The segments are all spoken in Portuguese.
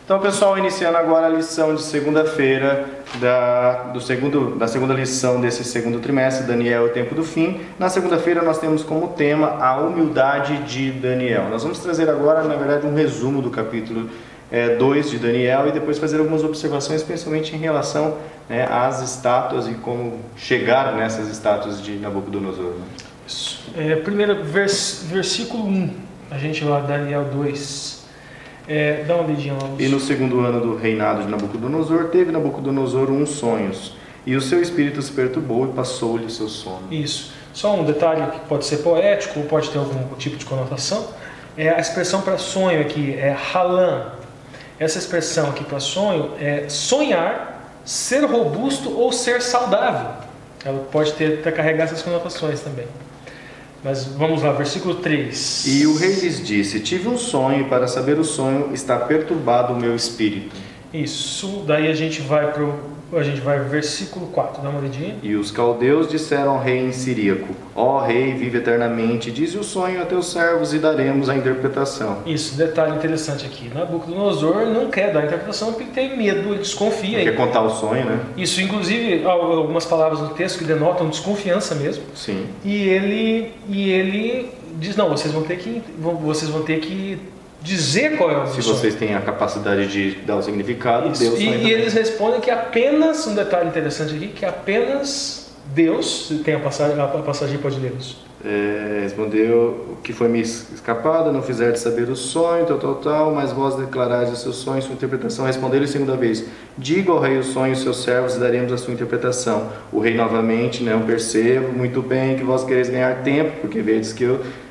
Então, pessoal, iniciando agora a lição de segunda-feira da segunda lição desse segundo trimestre, Daniel, o tempo do fim. Na segunda-feira nós temos como tema a humildade de Daniel. Nós vamos trazer agora, na verdade, um resumo do capítulo 2 de Daniel e depois fazer algumas observações, principalmente em relação às estátuas e como chegar nessas estátuas de Nabucodonosor. Isso. Primeiro, versículo 1, a gente lá, Daniel 2. Dá uma lidinha lá. E no segundo ano do reinado de Nabucodonosor, teve Nabucodonosor uns sonhos, e o seu espírito se perturbou e passou-lhe o seu sono. Isso. Só um detalhe que pode ser poético, ou pode ter algum tipo de conotação. A expressão para sonho aqui é halam. Essa expressão aqui para sonho é sonhar, ser robusto ou ser saudável. Ela pode carregar essas conotações também. Mas vamos lá, versículo 3. E o rei lhes disse: tive um sonho, e para saber o sonho está perturbado o meu espírito. Isso, daí a gente vai para o versículo 4, dá uma olhadinha. E os caldeus disseram ao rei em siríaco: ó rei, vive eternamente, dize o sonho a teus servos e daremos a interpretação. Isso, detalhe interessante aqui, Nabucodonosor não quer dar a interpretação porque tem medo, ele desconfia. Quer contar o sonho, né? Isso, inclusive, algumas palavras no texto que denotam desconfiança mesmo. Sim. E ele diz, não, vocês vão ter que dizer qual é o sonho. Se vocês têm a capacidade de dar o significado, Deus Deus e eles respondem que apenas, um detalhe interessante aqui, que apenas Deus tem a passagem pode ler isso. Respondeu: o que foi me escapado, não fizeste saber o sonho, tal, mas vós declarais o seu sonho, sua interpretação. Respondeu-lhe segunda vez: diga ao rei o sonho, os seus servos, e daremos a sua interpretação. O rei novamente: não percebo muito bem que vós quereis ganhar tempo, porque vedes que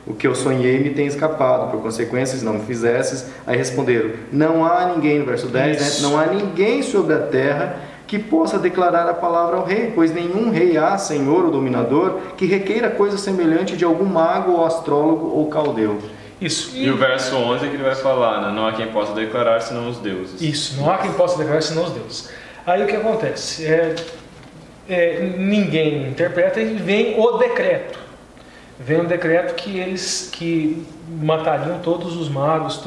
o que eu sonhei me tem escapado, por consequência, se não me fizesses. Aí responderam: não há ninguém, no verso 10, não há ninguém sobre a terra que possa declarar a palavra ao rei, pois nenhum rei há, senhor ou dominador, que requeira coisa semelhante de algum mago ou astrólogo ou caldeu. Isso. E o verso 11 é que ele vai falar, né? Não há quem possa declarar senão os deuses. Isso, não há quem possa declarar senão os deuses. Aí o que acontece? Ninguém interpreta e vem o decreto. Vem um decreto que matariam todos os magos,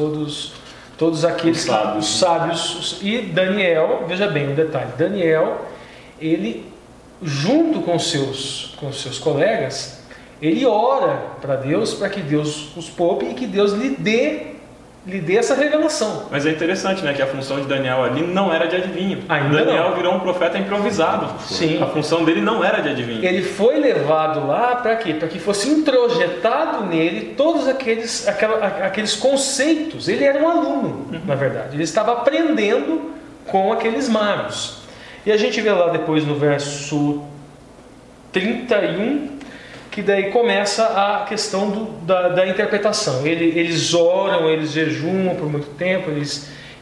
todos aqueles sábios. E Daniel, veja bem um detalhe, Daniel, ele junto com seus colegas, ele ora para Deus, para que Deus os poupe e que Deus lhe dê essa revelação. Mas é interessante, né, que a função de Daniel ali não era de adivinho. Daniel virou um profeta improvisado. Sim. A função dele não era de adivinho. Ele foi levado lá para quê? Para que fosse introjetado nele todos aqueles conceitos. Ele era um aluno, na verdade. Ele estava aprendendo com aqueles magos. E a gente vê lá depois no verso 31... que daí começa a questão da interpretação. Eles oram, eles jejumam por muito tempo,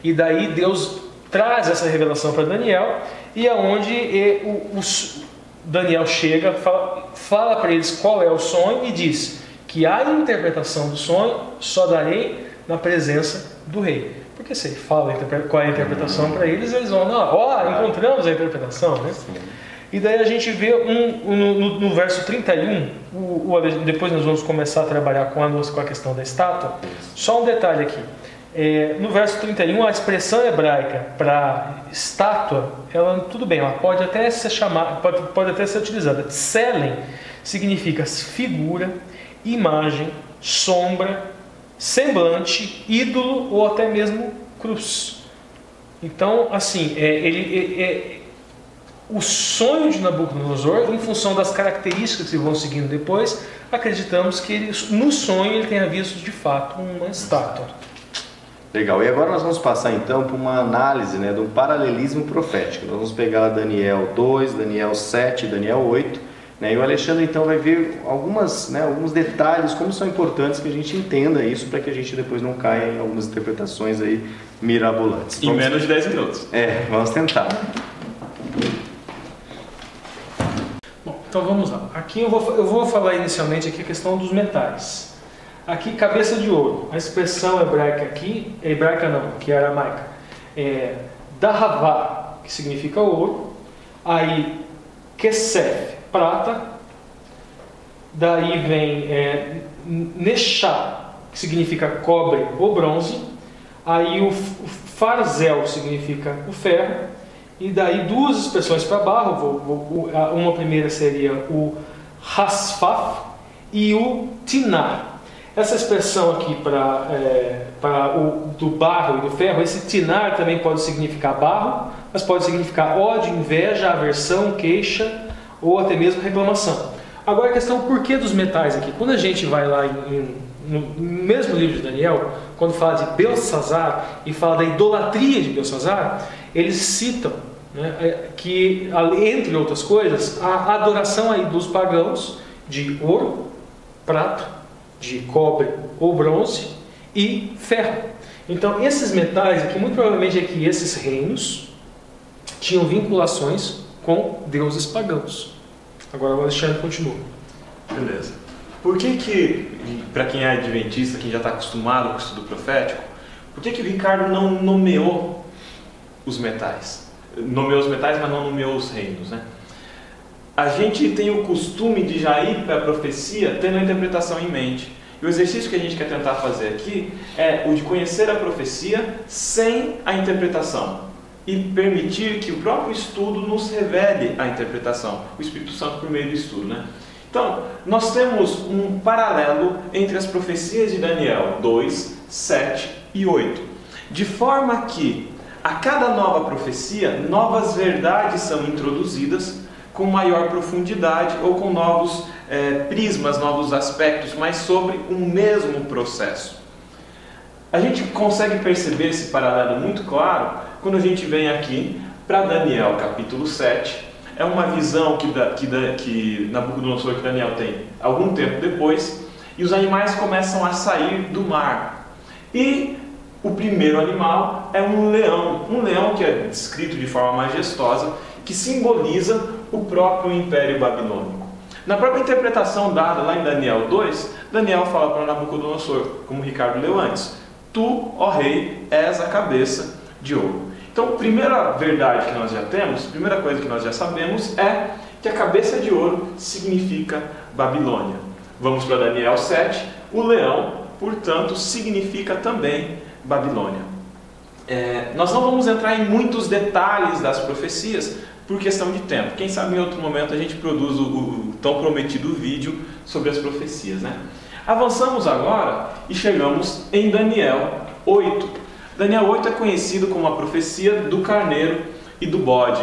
e daí Deus traz essa revelação para Daniel, e aonde Daniel chega, fala para eles qual é o sonho e diz que a interpretação do sonho só darei na presença do rei. Porque se ele fala qual é a interpretação para eles, eles vão, encontramos a interpretação, né? E daí a gente vê no verso 31, depois nós vamos começar a trabalhar com a questão da estátua. Só um detalhe aqui. No verso 31, a expressão hebraica para estátua, tudo bem, ela pode até ser utilizada. Tselen significa figura, imagem, sombra, semblante, ídolo ou até mesmo cruz. Então, assim, o sonho de Nabucodonosor, em função das características que vão seguindo depois, acreditamos que no sonho ele tenha visto de fato uma estátua. Legal, e agora nós vamos passar então por uma análise do paralelismo profético. Nós vamos pegar Daniel 2, Daniel 7, Daniel 8, e o Alexandre então vai ver alguns detalhes, como são importantes que a gente entenda isso, para que a gente depois não caia em algumas interpretações aí mirabolantes. Em menos de 10 minutos. Vamos tentar. Então vamos lá. Aqui eu vou falar inicialmente aqui a questão dos metais. Aqui, cabeça de ouro. A expressão hebraica aqui, que é aramaica, dahavá, que significa ouro. Aí, kesef, prata. Daí vem neshá, que significa cobre ou bronze. Aí o farzel significa o ferro, e daí duas expressões para barro, uma primeira seria o hasfaf e o tinar. Essa expressão aqui para o do barro e do ferro, esse tinar também pode significar barro, mas pode significar ódio, inveja, aversão, queixa ou até mesmo reclamação. Agora a questão, por que dos metais aqui? Quando a gente vai lá no mesmo livro de Daniel, quando fala de Belsazar e fala da idolatria de Belsazar, eles citam, né, que, entre outras coisas, a adoração a ídolos pagãos de ouro, prata, de cobre ou bronze e ferro. Então esses metais aqui, muito provavelmente aqui, esses reinos tinham vinculações com deuses pagãos. Agora o Alexandre continua. Beleza. Por que, para quem é adventista, quem já está acostumado com o estudo profético, por que o Ricardo não nomeou os metais? Nomeou os metais, mas não nomeou os reinos, né? A gente tem o costume de já ir para a profecia tendo a interpretação em mente. E o exercício que a gente quer tentar fazer aqui é o de conhecer a profecia sem a interpretação e permitir que o próprio estudo nos revele a interpretação, o Espírito Santo por meio do estudo, né? Então, nós temos um paralelo entre as profecias de Daniel 2, 7 e 8, de forma que a cada nova profecia, novas verdades são introduzidas com maior profundidade ou com novos prismas, novos aspectos, mas sobre um mesmo processo. A gente consegue perceber esse paralelo muito claro quando a gente vem aqui para Daniel capítulo 7. É uma visão que Nabucodonosor, que Daniel tem algum tempo depois, e os animais começam a sair do mar. E o primeiro animal é um leão que é descrito de forma majestosa, que simboliza o próprio Império Babilônico. Na própria interpretação dada lá em Daniel 2, Daniel fala para Nabucodonosor, como o Ricardo leu antes: tu, ó rei, és a cabeça de ouro. Então, a primeira verdade que nós já temos, a primeira coisa que nós já sabemos é que a cabeça de ouro significa Babilônia. Vamos para Daniel 7, o leão, portanto, significa também Babilônia. Nós não vamos entrar em muitos detalhes das profecias por questão de tempo. Quem sabe em outro momento a gente produz o tão prometido vídeo sobre as profecias, né? Avançamos agora e chegamos em Daniel 8. Daniel 8 é conhecido como a profecia do carneiro e do bode.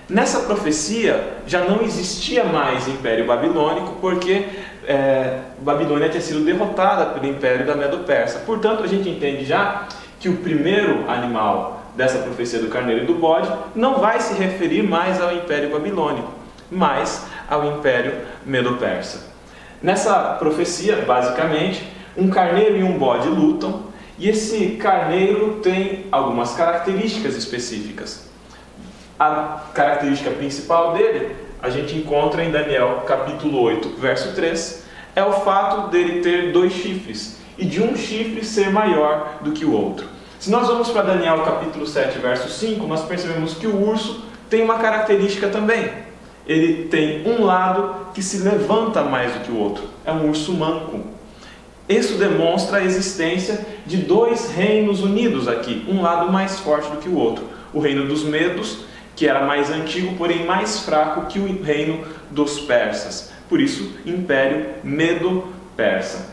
Nessa profecia já não existia mais Império Babilônico, porque Babilônia tinha sido derrotada pelo Império da Medo-Persa. Portanto, a gente entende já que o primeiro animal dessa profecia do carneiro e do bode não vai se referir mais ao Império Babilônico, mas ao Império Medo-Persa. Nessa profecia, basicamente, um carneiro e um bode lutam, e esse carneiro tem algumas características específicas. A característica principal dele, a gente encontra em Daniel capítulo 8, verso 3, é o fato dele ter 2 chifres, e de um chifre ser maior do que o outro. Se nós vamos para Daniel capítulo 7, verso 5, nós percebemos que o urso tem uma característica também. Ele tem um lado que se levanta mais do que o outro. É um urso manco. Isso demonstra a existência de 2 reinos unidos aqui, um lado mais forte do que o outro. O reino dos Medos, que era mais antigo, porém mais fraco que o reino dos persas. Por isso, Império Medo-Persa.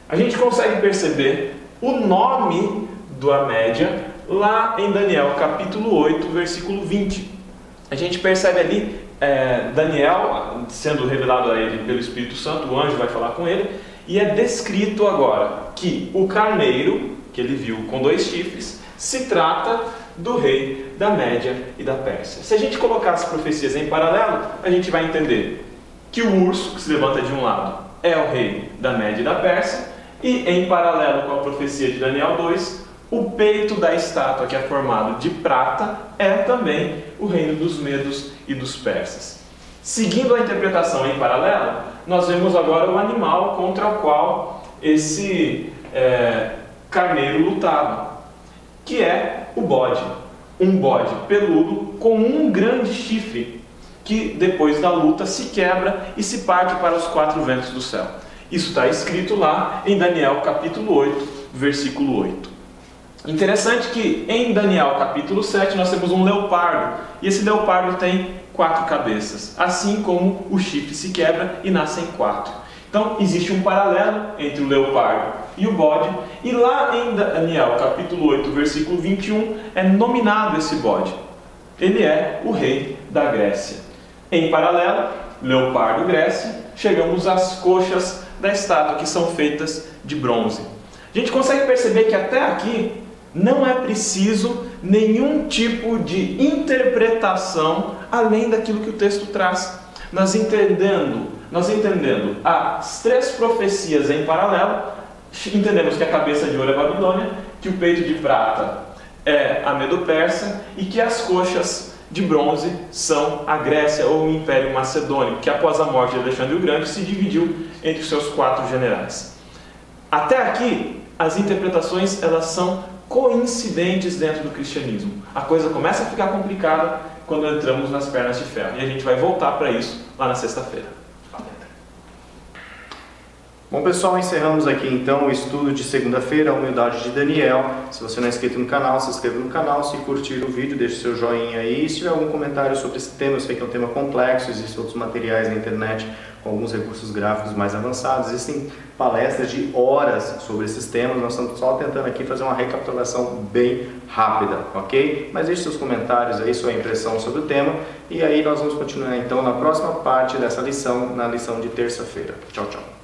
A gente consegue perceber o nome da Média lá em Daniel capítulo 8, versículo 20. A gente percebe ali Daniel sendo revelado a ele pelo Espírito Santo, o anjo vai falar com ele, e é descrito agora que o carneiro, que ele viu com 2 chifres, se trata do rei da Média e da Pérsia. Se a gente colocar as profecias em paralelo, a gente vai entender que o urso, que se levanta de um lado, é o rei da Média e da Pérsia, e em paralelo com a profecia de Daniel 2, o peito da estátua, que é formado de prata, é também o reino dos Medos e dos Persas. Seguindo a interpretação em paralelo, nós vemos agora o animal contra o qual esse carneiro lutava, que é o bode. Um bode peludo com um grande chifre, que depois da luta se quebra e se parte para os 4 ventos do céu. Isso está escrito lá em Daniel capítulo 8, versículo 8. Interessante que em Daniel capítulo 7 nós temos um leopardo, e esse leopardo tem 4 cabeças, assim como o chifre se quebra e nascem 4. Então existe um paralelo entre o leopardo e o bode, e lá em Daniel capítulo 8, versículo 21, é nominado esse bode. Ele é o rei da Grécia. Em paralelo, leopardo, Grécia, chegamos às coxas da estátua, que são feitas de bronze. A gente consegue perceber que até aqui não é preciso nenhum tipo de interpretação além daquilo que o texto traz. Nós entendendo as 3 profecias em paralelo, entendemos que a cabeça de ouro é Babilônia, que o peito de prata é a Medo-Persa e que as coxas de bronze são a Grécia ou o Império Macedônico, que após a morte de Alexandre o Grande se dividiu entre os seus 4 generais. Até aqui, as interpretações elas são coincidentes dentro do cristianismo. A coisa começa a ficar complicada quando entramos nas pernas de ferro. E a gente vai voltar para isso lá na sexta-feira. Bom, pessoal, encerramos aqui então o estudo de segunda-feira, a humildade de Daniel. Se você não é inscrito no canal, se inscreva no canal. Se curtir o vídeo, deixe seu joinha aí. E se tiver algum comentário sobre esse tema, eu sei que é um tema complexo, existem outros materiais na internet com alguns recursos gráficos mais avançados. Existem palestras de horas sobre esses temas. Nós estamos só tentando aqui fazer uma recapitulação bem rápida, ok? Mas deixe seus comentários aí, sua impressão sobre o tema. E aí nós vamos continuar então na próxima parte dessa lição, na lição de terça-feira. Tchau, tchau.